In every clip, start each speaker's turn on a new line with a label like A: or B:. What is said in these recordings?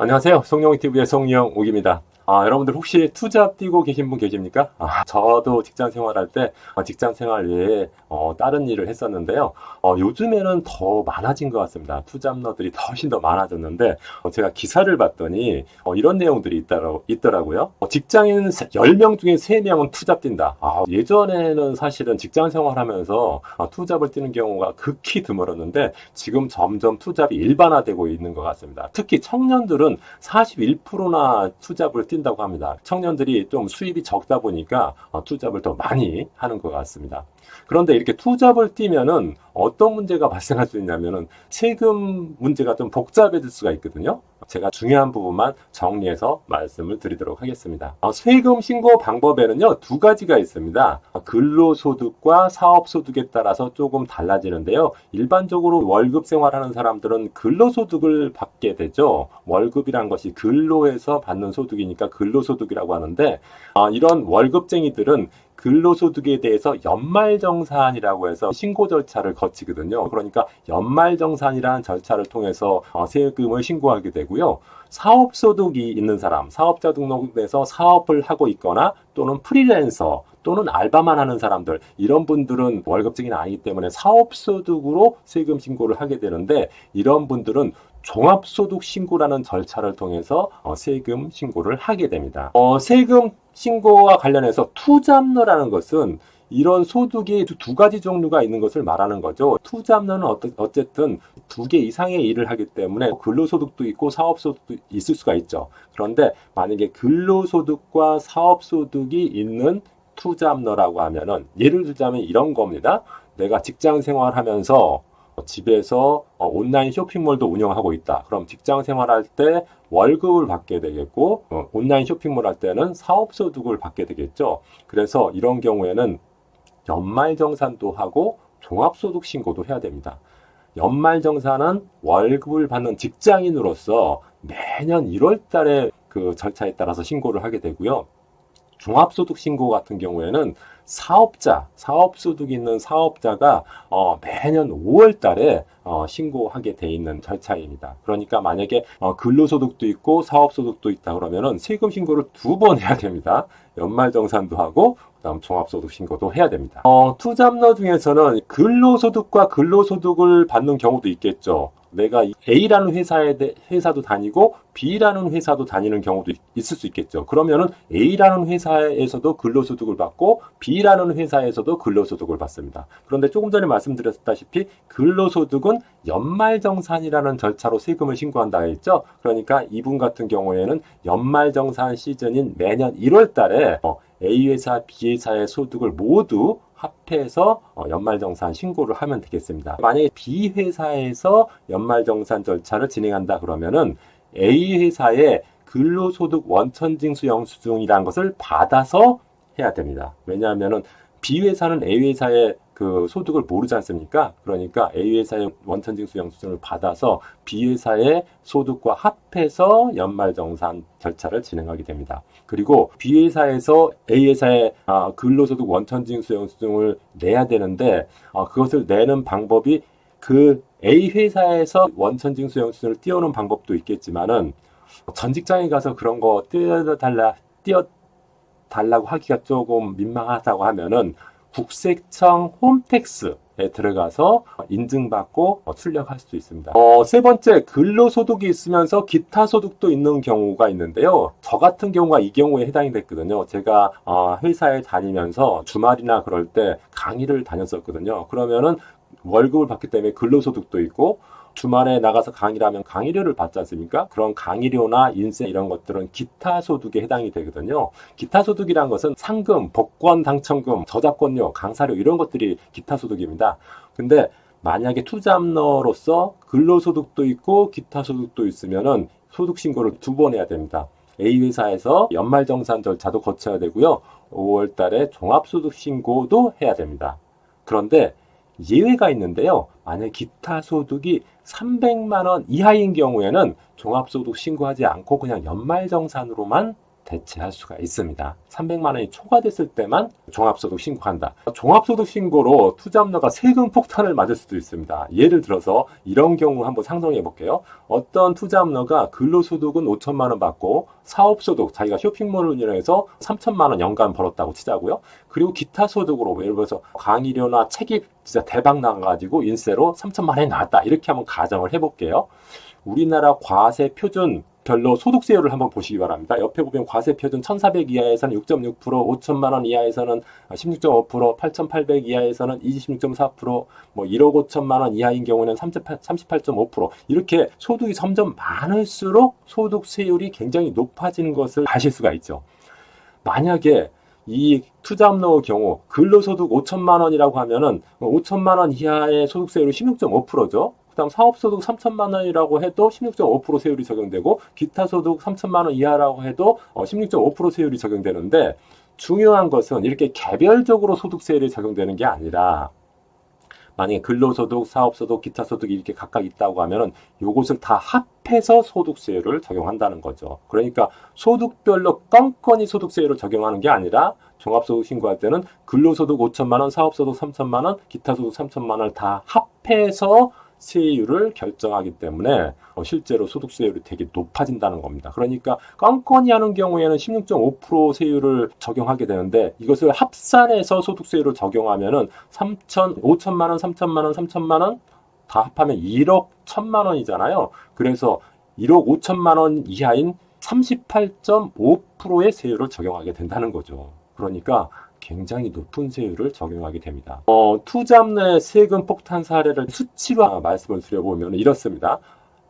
A: 안녕하세요. 송영TV의 송영욱입니다. 여러분들 혹시 투잡 뛰고 계신 분 계십니까? 저도 직장 생활할 때 직장 생활 외에 다른 일을 했었는데요. 요즘에는 더 많아진 것 같습니다. 투잡러들이 훨씬 더 많아졌는데 제가 기사를 봤더니 이런 내용들이 있더라고요. 직장인 10명 중에 3명은 투잡 뛴다. 예전에는 사실은 직장 생활하면서 투잡을 뛰는 경우가 극히 드물었는데 지금 점점 투잡이 일반화되고 있는 것 같습니다. 특히 청년들은 41%나 투잡을 뛴다고 합니다. 청년들이 좀 수입이 적다 보니까 투잡을 더 많이 하는 것 같습니다. 그런데 이렇게 투잡을 뛰면은 어떤 문제가 발생할 수 있냐면은 세금 문제가 좀 복잡해질 수가 있거든요. 제가 중요한 부분만 정리해서 말씀을 드리도록 하겠습니다. 세금 신고 방법에는요, 2가지가 있습니다. 근로소득과 사업소득에 따라서 조금 달라지는데요. 일반적으로 월급 생활하는 사람들은 근로소득을 받게 되죠. 월급이란 것이 근로에서 받는 소득이니까 근로소득이라고 하는데, 이런 월급쟁이들은 근로소득에 대해서 연말정산이라고 해서 신고 절차를 거치거든요. 그러니까 연말정산이라는 절차를 통해서 세금을 신고하게 되고요. 사업소득이 있는 사람, 사업자 등록에서 사업을 하고 있거나 또는 프리랜서 또는 알바만 하는 사람들, 이런 분들은 월급쟁이는 아니기 때문에 사업소득으로 세금 신고를 하게 되는데, 이런 분들은 종합소득 신고라는 절차를 통해서 세금 신고를 하게 됩니다. 세금 신고와 관련해서 투잡러라는 것은 이런 소득이 2가지 종류가 있는 것을 말하는 거죠. 투잡러는 어쨌든 2개 이상의 일을 하기 때문에 근로소득도 있고 사업소득도 있을 수가 있죠. 그런데 만약에 근로소득과 사업소득이 있는 투잡러라고 하면은, 예를 들자면 이런 겁니다. 내가 직장 생활하면서 집에서 온라인 쇼핑몰도 운영하고 있다. 그럼 직장 생활할 때 월급을 받게 되겠고, 온라인 쇼핑몰 할 때는 사업소득을 받게 되겠죠. 그래서 이런 경우에는 연말정산도 하고 종합소득 신고도 해야 됩니다. 연말정산은 월급을 받는 직장인으로서 매년 1월 달에 그 절차에 따라서 신고를 하게 되고요. 종합소득 신고 같은 경우에는 사업소득이 있는 사업자가 매년 5월 달에 신고하게 돼 있는 절차입니다. 그러니까 만약에 근로소득도 있고 사업소득도 있다 그러면은 세금 신고를 2번 해야 됩니다. 연말정산도 하고 그다음 종합소득 신고도 해야 됩니다. 투잡러 중에서는 근로소득과 근로소득을 받는 경우도 있겠죠. 내가 A라는 회사도 다니고 B라는 회사도 다니는 경우도 있을 수 있겠죠. 그러면은 A라는 회사에서도 근로소득을 받고 B라는 회사에서도 근로소득을 받습니다. 그런데 조금 전에 말씀드렸다시피 근로소득은 연말정산이라는 절차로 세금을 신고한다 했죠. 그러니까 이분 같은 경우에는 연말정산 시즌인 매년 1월 달에 A 회사, B 회사의 소득을 모두 합해서 연말정산 신고를 하면 되겠습니다. 만약에 B 회사에서 연말정산 절차를 진행한다 그러면은 A 회사의 근로소득 원천징수 영수증이라는 것을 받아서 해야 됩니다. 왜냐하면은 B 회사는 A 회사의 그 소득을 모르지 않습니까? 그러니까 A 회사의 원천징수 영수증을 받아서 B 회사의 소득과 합해서 연말정산 절차를 진행하게 됩니다. 그리고 B 회사에서 A 회사의 근로소득 원천징수 영수증을 내야 되는데 그것을 내는 방법이 그 A 회사에서 원천징수 영수증을 띄우는 방법도 있겠지만은 전 직장에 가서 그런 거 띄워달라고 하기가 조금 민망하다고 하면은 국세청 홈택스에 들어가서 인증받고 출력할 수 있습니다. 3번째, 근로소득이 있으면서 기타 소득도 있는 경우가 있는데요. 저 같은 경우가 이 경우에 해당이 됐거든요. 제가 회사에 다니면서 주말이나 그럴 때 강의를 다녔었거든요. 그러면은 월급을 받기 때문에 근로소득도 있고 주말에 나가서 강의를 하면 강의료를 받지 않습니까? 그런 강의료나 인세 이런 것들은 기타 소득에 해당이 되거든요. 기타 소득이란 것은 상금, 복권 당첨금, 저작권료, 강사료 이런 것들이 기타 소득입니다. 근데 만약에 투잡러로서 근로소득도 있고 기타 소득도 있으면은 소득 신고를 2번 해야 됩니다. A 회사에서 연말정산 절차도 거쳐야 되고요. 5월 달에 종합소득 신고도 해야 됩니다. 그런데 예외가 있는데요. 만약 기타 소득이 300만 원 이하인 경우에는 종합소득 신고하지 않고 그냥 연말정산으로만 대체할 수가 있습니다. 300만 원이 초과됐을 때만 종합소득 신고한다. 종합소득 신고로 투잡러가 세금 폭탄을 맞을 수도 있습니다. 예를 들어서 이런 경우 한번 상정해 볼게요. 어떤 투잡러가 근로소득은 5천만 원 받고 사업소득, 자기가 쇼핑몰을 운영해서 3천만 원 연간 벌었다고 치자고요. 그리고 기타 소득으로 예를 들어서 강의료나 책이 진짜 대박 나가지고 인세로 3천만 원이 나왔다. 이렇게 한번 가정을 해볼게요. 우리나라 과세 표준 별로 소득세율을 한번 보시기 바랍니다. 옆에 보면 과세 표준 1,400 이하에서는 6.6%, 5천만 원 이하에서는 16.5%, 8,800 이하에서는 26.4%, 뭐 1억 5천만 원 이하인 경우는 38.5%. 이렇게 소득이 점점 많을수록 소득세율이 굉장히 높아지는 것을 아실 수가 있죠. 만약에 이 투잡러의 경우 근로소득 5천만 원이라고 하면은 5천만 원 이하의 소득세율이 16.5%죠. 그 다음 사업소득 3천만 원이라고 해도 16.5% 세율이 적용되고 기타 소득 3천만 원 이하라고 해도 16.5% 세율이 적용되는데 중요한 것은 이렇게 개별적으로 소득세율이 적용되는 게 아니라 만약에 근로소득, 사업소득, 기타소득이 이렇게 각각 있다고 하면은 요것을 다 합해서 소득세율을 적용한다는 거죠. 그러니까 소득별로 껌껌이 소득세율을 적용하는 게 아니라 종합소득 신고할 때는 근로소득 5천만 원, 사업소득 3천만 원, 기타소득 3천만 원을 다 합해서 세율을 결정하기 때문에 실제로 소득세율이 되게 높아진다는 겁니다. 그러니까 껌껌이 하는 경우에는 16.5% 세율을 적용하게 되는데 이것을 합산해서 소득세율을 적용하면은 5천만 원, 3천만 원, 3천만 원 다 합하면 1억 1천만 원이잖아요. 그래서 1억 5천만 원 이하인 38.5%의 세율을 적용하게 된다는 거죠. 그러니까 굉장히 높은 세율을 적용하게 됩니다. 투잡러의 세금 폭탄 사례를 수치로 말씀을 드려보면 이렇습니다.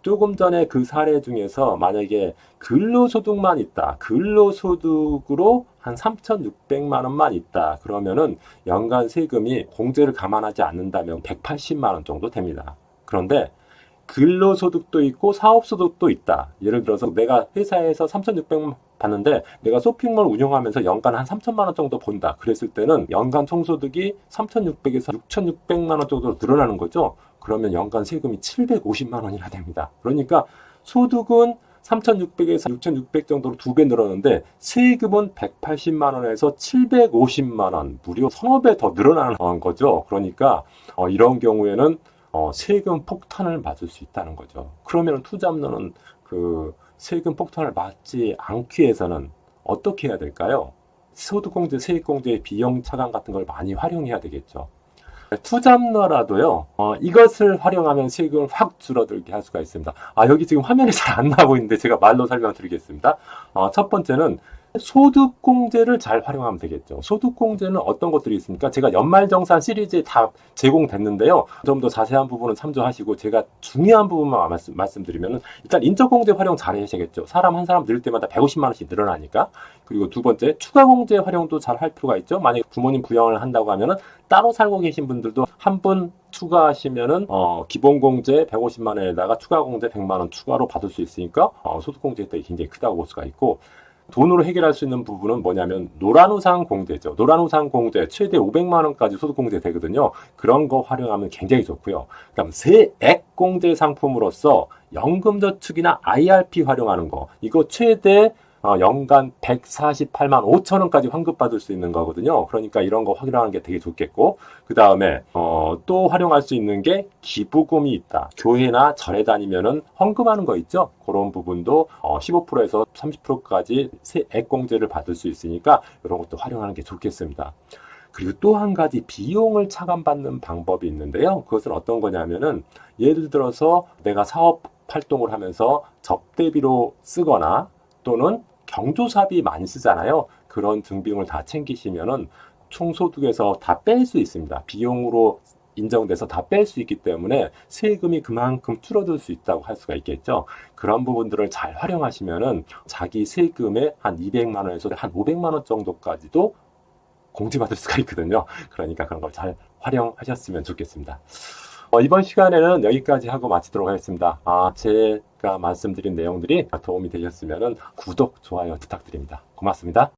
A: 조금 전에 그 사례 중에서 만약에 근로소득만 있다. 근로소득으로 한 3,600만 원만 있다. 그러면은 연간 세금이 공제를 감안하지 않는다면 180만 원 정도 됩니다. 그런데 근로소득도 있고 사업소득도 있다. 예를 들어서 내가 회사에서 3,600만 원 받는데 내가 쇼핑몰 운영하면서 연간 한 3천만 원 정도 본다. 그랬을 때는 연간 총소득이 3,600에서 6,600만 원 정도로 늘어나는 거죠. 그러면 연간 세금이 750만 원이나 됩니다. 그러니까 소득은 3,600에서 6,600 정도로 2배 늘었는데 세금은 180만 원에서 750만 원, 무려 서너 배 더 늘어나는 거죠. 그러니까 이런 경우에는 세금 폭탄을 맞을 수 있다는 거죠. 그러면 투잡러는 그 세금 폭탄을 맞지 않기 위해서는 어떻게 해야 될까요? 소득공제, 세액공제의 비용 차감 같은 걸 많이 활용해야 되겠죠. 투잡러라도요, 이것을 활용하면 세금을 확 줄어들게 할 수가 있습니다. 여기 지금 화면에 잘 안 나오고 있는데 제가 말로 설명드리겠습니다. 첫 번째는 소득공제를 잘 활용하면 되겠죠. 소득공제는 어떤 것들이 있습니까? 제가 연말정산 시리즈에 다 제공됐는데요. 좀 더 자세한 부분은 참조하시고 제가 중요한 부분만 말씀드리면 일단 인적공제 활용 잘 하셔야겠죠. 사람 한 사람 늘 때마다 150만 원씩 늘어나니까. 그리고 두 번째, 추가공제 활용도 잘 할 필요가 있죠. 만약에 부모님 부양을 한다고 하면은 따로 살고 계신 분들도 한 분 추가하시면은 기본공제 150만 원에다가 추가공제 100만 원 추가로 받을 수 있으니까 소득공제 혜택이 굉장히 크다고 볼 수가 있고, 돈으로 해결할 수 있는 부분은 뭐냐면 노란우산 공제죠. 노란우산 공제 최대 500만 원까지 소득공제 되거든요. 그런 거 활용하면 굉장히 좋고요. 그다음 세액 공제 상품으로서 연금저축이나 IRP 활용하는 거, 이거 최대 연간 148만 5천 원까지 환급받을 수 있는 거거든요. 그러니까 이런 거 활용하는 게 되게 좋겠고, 그 다음에 또 활용할 수 있는 게 기부금이 있다. 교회나 절에 다니면은 헌금하는 거 있죠. 그런 부분도 15%에서 30%까지 세액공제를 받을 수 있으니까 이런 것도 활용하는 게 좋겠습니다. 그리고 또 한 가지 비용을 차감받는 방법이 있는데요. 그것은 어떤 거냐면은 예를 들어서 내가 사업 활동을 하면서 접대비로 쓰거나 또는 경조사비 많이 쓰잖아요. 그런 등비용을 다 챙기시면은 총소득에서 다 뺄 수 있습니다. 비용으로 인정돼서 다 뺄 수 있기 때문에 세금이 그만큼 줄어들 수 있다고 할 수가 있겠죠. 그런 부분들을 잘 활용하시면은 자기 세금의 한 200만 원에서 한 500만 원 정도까지도 공제받을 수가 있거든요. 그러니까 그런 걸 잘 활용하셨으면 좋겠습니다. 이번 시간에는 여기까지 하고 마치도록 하겠습니다. 제가 말씀드린 내용들이 도움이 되셨으면 구독, 좋아요 부탁드립니다. 고맙습니다.